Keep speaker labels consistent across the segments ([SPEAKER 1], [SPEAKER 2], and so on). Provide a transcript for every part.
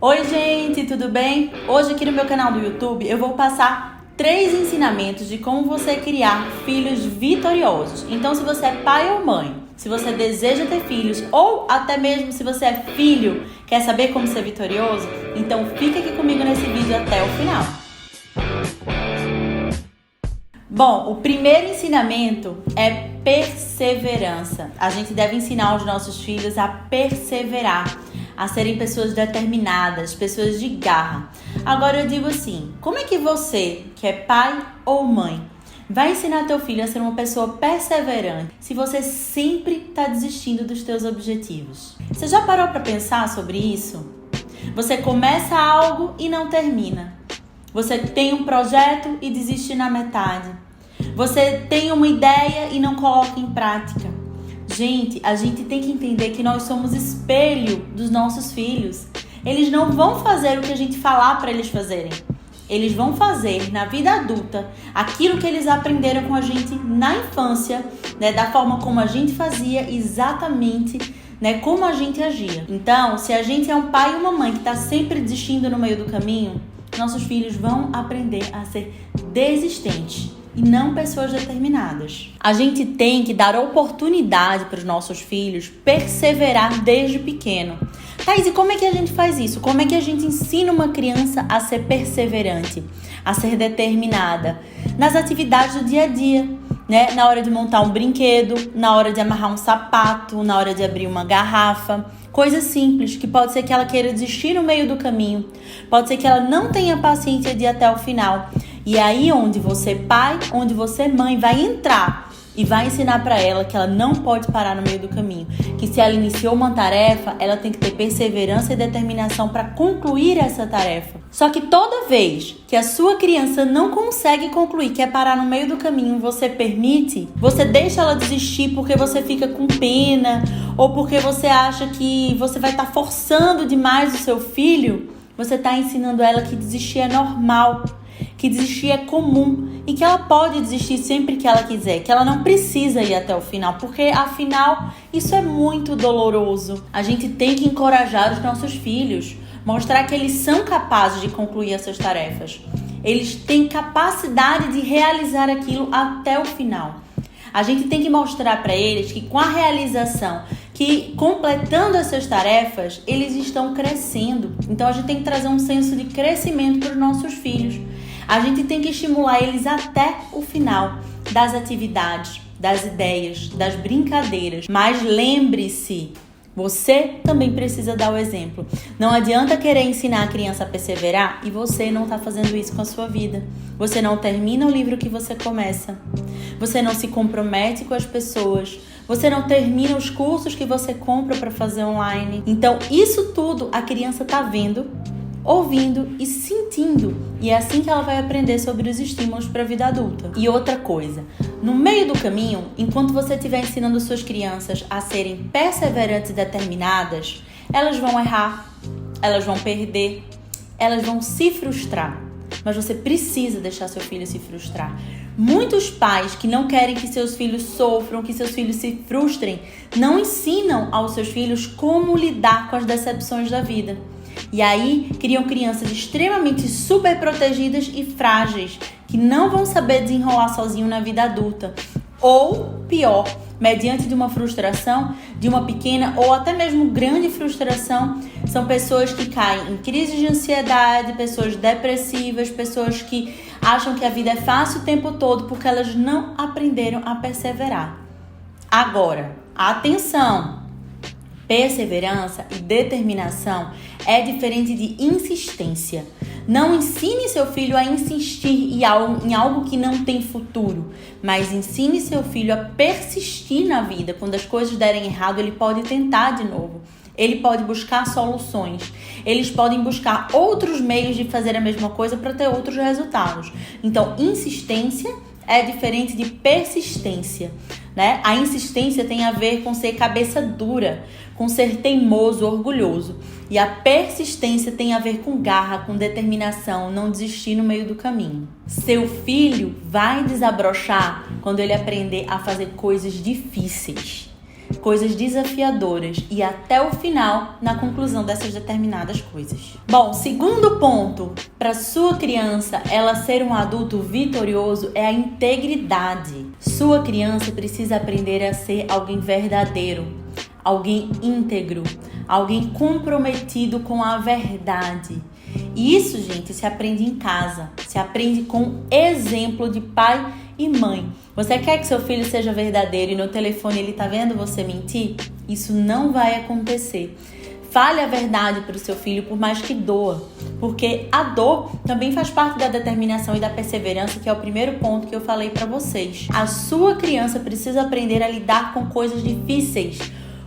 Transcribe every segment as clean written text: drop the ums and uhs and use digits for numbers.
[SPEAKER 1] Oi gente, tudo bem? Hoje aqui no meu canal do YouTube eu vou passar 3 ensinamentos de como você criar filhos vitoriosos. Então se você é pai ou mãe, se você deseja ter filhos ou até mesmo se você é filho, quer saber como ser vitorioso, então fica aqui comigo nesse vídeo até o final. Bom, o primeiro ensinamento é perseverança. A gente deve ensinar aos nossos filhos a perseverar, a serem pessoas determinadas, pessoas de garra. Agora eu digo assim, como é que você, que é pai ou mãe, vai ensinar teu filho a ser uma pessoa perseverante se você sempre está desistindo dos teus objetivos? Você já parou para pensar sobre isso? Você começa algo e não termina. Você tem um projeto e desiste na metade. Você tem uma ideia e não coloca em prática. Gente, a gente tem que entender que nós somos espelho dos nossos filhos. Eles não vão fazer o que a gente falar para eles fazerem. Eles vão fazer na vida adulta aquilo que eles aprenderam com a gente na infância, né, da forma como a gente fazia, exatamente, né, como a gente agia. Então, se a gente é um pai ou uma mãe que está sempre desistindo no meio do caminho, nossos filhos vão aprender a ser desistentes e não pessoas determinadas. A gente tem que dar oportunidade para os nossos filhos perseverar desde pequeno. Thaís, e como é que a gente faz isso? Como é que a gente ensina uma criança a ser perseverante, a ser determinada? Nas atividades do dia a dia, né? Na hora de montar um brinquedo, na hora de amarrar um sapato, na hora de abrir uma garrafa. Coisas simples, que pode ser que ela queira desistir no meio do caminho, pode ser que ela não tenha paciência de ir até o final. E aí onde você pai, onde você mãe vai entrar e vai ensinar para ela que ela não pode parar no meio do caminho, que se ela iniciou uma tarefa, ela tem que ter perseverança e determinação para concluir essa tarefa. Só que toda vez que a sua criança não consegue concluir, quer parar no meio do caminho, você permite, você deixa ela desistir porque você fica com pena ou porque você acha que você vai estar forçando demais o seu filho, você está ensinando ela que desistir é normal, que desistir é comum e que ela pode desistir sempre que ela quiser, que ela não precisa ir até o final, porque afinal isso é muito doloroso. A gente tem que encorajar os nossos filhos, mostrar que eles são capazes de concluir essas tarefas. Eles têm capacidade de realizar aquilo até o final. A gente tem que mostrar para eles que com a realização, que completando essas tarefas, eles estão crescendo. Então a gente tem que trazer um senso de crescimento para os nossos filhos. A gente tem que estimular eles até o final das atividades, das ideias, das brincadeiras. Mas lembre-se, você também precisa dar o exemplo. Não adianta querer ensinar a criança a perseverar e você não está fazendo isso com a sua vida. Você não termina o livro que você começa. Você não se compromete com as pessoas. Você não termina os cursos que você compra para fazer online. Então, isso tudo a criança está vendo, ouvindo e sentindo. E é assim que ela vai aprender sobre os estímulos para a vida adulta. E outra coisa, no meio do caminho, enquanto você estiver ensinando suas crianças a serem perseverantes e determinadas, elas vão errar, elas vão perder, elas vão se frustrar. Mas você precisa deixar seu filho se frustrar. Muitos pais que não querem que seus filhos sofram, que seus filhos se frustrem, não ensinam aos seus filhos como lidar com as decepções da vida. E aí criam crianças extremamente super protegidas e frágeis, que não vão saber desenrolar sozinho na vida adulta. Ou pior, mediante de uma frustração, de uma pequena ou até mesmo grande frustração, são pessoas que caem em crises de ansiedade, pessoas depressivas, pessoas que acham que a vida é fácil o tempo todo porque elas não aprenderam a perseverar. Agora, atenção! Perseverança e determinação é diferente de insistência. Não ensine seu filho a insistir em algo que não tem futuro, mas ensine seu filho a persistir na vida. Quando as coisas derem errado, ele pode tentar de novo. Ele pode buscar soluções. Eles podem buscar outros meios de fazer a mesma coisa para ter outros resultados. Então, insistência é diferente de persistência, né? A insistência tem a ver com ser cabeça dura, com ser teimoso, orgulhoso. E a persistência tem a ver com garra, com determinação, não desistir no meio do caminho. Seu filho vai desabrochar quando ele aprender a fazer coisas difíceis. coisas desafiadoras e até o final na conclusão dessas determinadas coisas. Bom, segundo ponto, para sua criança ela ser um adulto vitorioso é a integridade. Sua criança precisa aprender a ser alguém verdadeiro, alguém íntegro, alguém comprometido com a verdade. E isso, gente, se aprende em casa, se aprende com exemplo de pai e mãe. Você quer que seu filho seja verdadeiro e no telefone ele tá vendo você mentir? Isso não vai acontecer. Fale a verdade para o seu filho, por mais que doa, porque a dor também faz parte da determinação e da perseverança, que é o primeiro ponto que eu falei para vocês. A sua criança precisa aprender a lidar com coisas difíceis.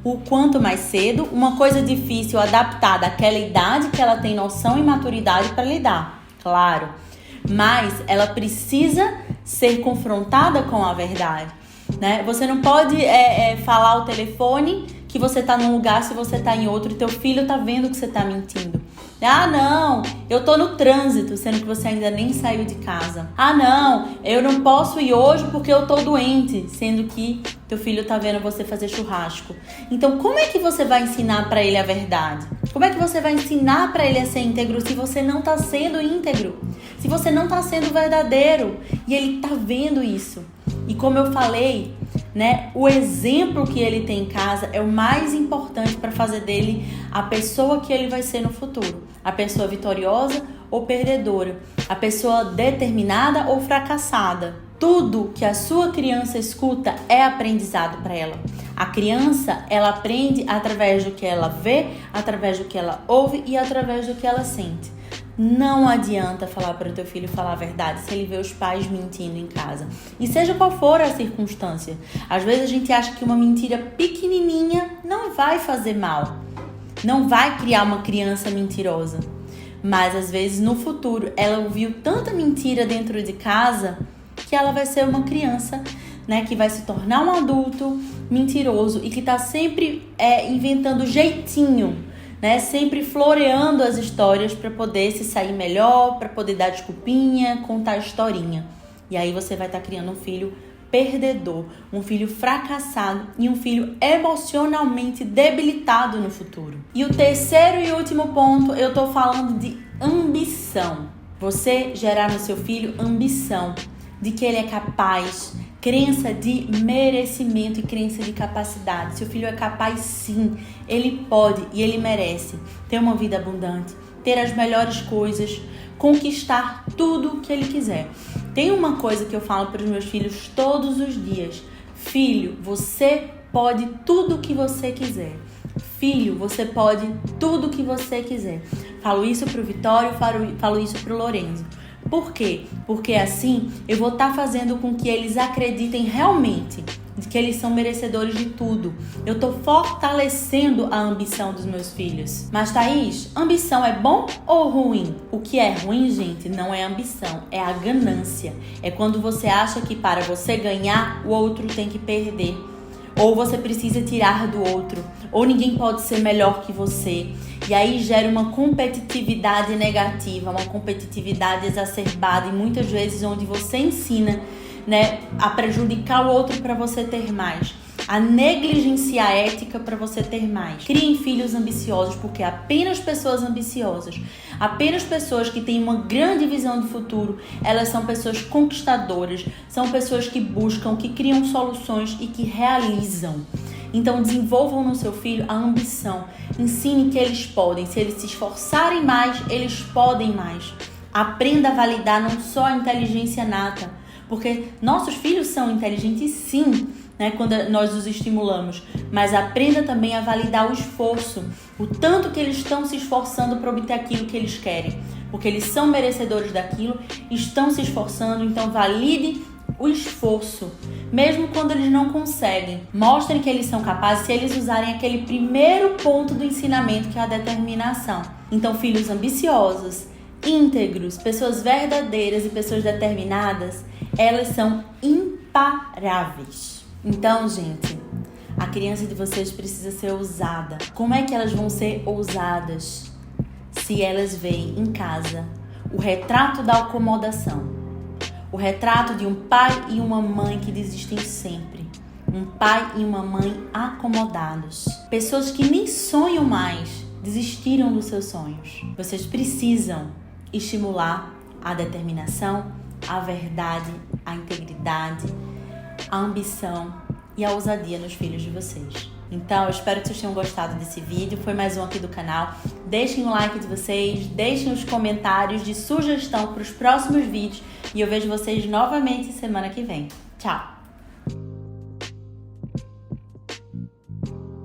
[SPEAKER 1] O quanto mais cedo, uma coisa difícil adaptada àquela idade que ela tem noção e maturidade para lidar, claro. Mas ela precisa ser confrontada com a verdade, né? Você não pode falar ao telefone que você está num lugar se você está em outro e teu filho está vendo que você está mentindo. Ah, não, eu tô no trânsito, sendo que você ainda nem saiu de casa. Ah, não, eu não posso ir hoje porque eu tô doente, sendo que teu filho tá vendo você fazer churrasco. Então, como é que você vai ensinar para ele a verdade? Como é que você vai ensinar para ele a ser íntegro se você não tá sendo íntegro? Se você não tá sendo verdadeiro e ele tá vendo isso? E como eu falei, né, o exemplo que ele tem em casa é o mais importante para fazer dele a pessoa que ele vai ser no futuro. A pessoa vitoriosa ou perdedora. A pessoa determinada ou fracassada. Tudo que a sua criança escuta é aprendizado para ela. A criança, ela aprende através do que ela vê, através do que ela ouve e através do que ela sente. Não adianta falar para o teu filho falar a verdade se ele vê os pais mentindo em casa. E seja qual for a circunstância. Às vezes a gente acha que uma mentira pequenininha não vai fazer mal. Não vai criar uma criança mentirosa. Mas às vezes no futuro ela ouviu tanta mentira dentro de casa que ela vai ser uma criança, né, que vai se tornar um adulto mentiroso e que está sempre inventando jeitinho, né, sempre floreando as histórias para poder se sair melhor, para poder dar desculpinha, contar historinha. E aí você vai estar criando um filho perdedor, um filho fracassado e um filho emocionalmente debilitado no futuro. E o terceiro e último ponto, eu tô falando de ambição. Você gerar no seu filho ambição de que ele é capaz, crença de merecimento e crença de capacidade. Seu filho é capaz sim, ele pode e ele merece ter uma vida abundante, ter as melhores coisas, conquistar tudo que ele quiser. Tem uma coisa que eu falo para os meus filhos todos os dias: filho, você pode tudo o que você quiser. Filho, você pode tudo o que você quiser. Falo isso pro Vitório, falo isso pro Lorenzo. Por quê? Porque assim eu vou estar fazendo com que eles acreditem realmente de que eles são merecedores de tudo. Eu tô fortalecendo a ambição dos meus filhos. Mas Thaís, ambição é bom ou ruim? O que é ruim, gente, não é ambição, é a ganância. É quando você acha que para você ganhar, o outro tem que perder. Ou você precisa tirar do outro. Ou ninguém pode ser melhor que você. E aí gera uma competitividade negativa, uma competitividade exacerbada e muitas vezes onde você ensina, né, a prejudicar o outro para você ter mais, a negligenciar a ética para você ter mais. Criem filhos ambiciosos, porque apenas pessoas ambiciosas, apenas pessoas que têm uma grande visão de futuro, elas são pessoas conquistadoras, são pessoas que buscam, que criam soluções e que realizam. Então desenvolvam no seu filho a ambição, ensine que eles podem, se eles se esforçarem mais, eles podem mais. Aprenda a validar não só a inteligência nata, porque nossos filhos são inteligentes sim, né, quando nós os estimulamos, mas aprenda também a validar o esforço, o tanto que eles estão se esforçando para obter aquilo que eles querem, porque eles são merecedores daquilo, estão se esforçando, então valide o esforço, mesmo quando eles não conseguem. Mostrem que eles são capazes se eles usarem aquele primeiro ponto do ensinamento, que é a determinação. Então, filhos ambiciosos, íntegros, pessoas verdadeiras e pessoas determinadas, elas são imparáveis. Então, gente, a criança de vocês precisa ser ousada. Como é que elas vão ser ousadas? Se elas veem em casa o retrato da acomodação, o retrato de um pai e uma mãe que desistem sempre, um pai e uma mãe acomodados. Pessoas que nem sonham mais, desistiram dos seus sonhos. Vocês precisam estimular a determinação, a verdade, a integridade, a ambição e a ousadia nos filhos de vocês. Então, eu espero que vocês tenham gostado desse vídeo. Foi mais um aqui do canal. Deixem o like de vocês, deixem os comentários de sugestão para os próximos vídeos e eu vejo vocês novamente semana que vem. Tchau!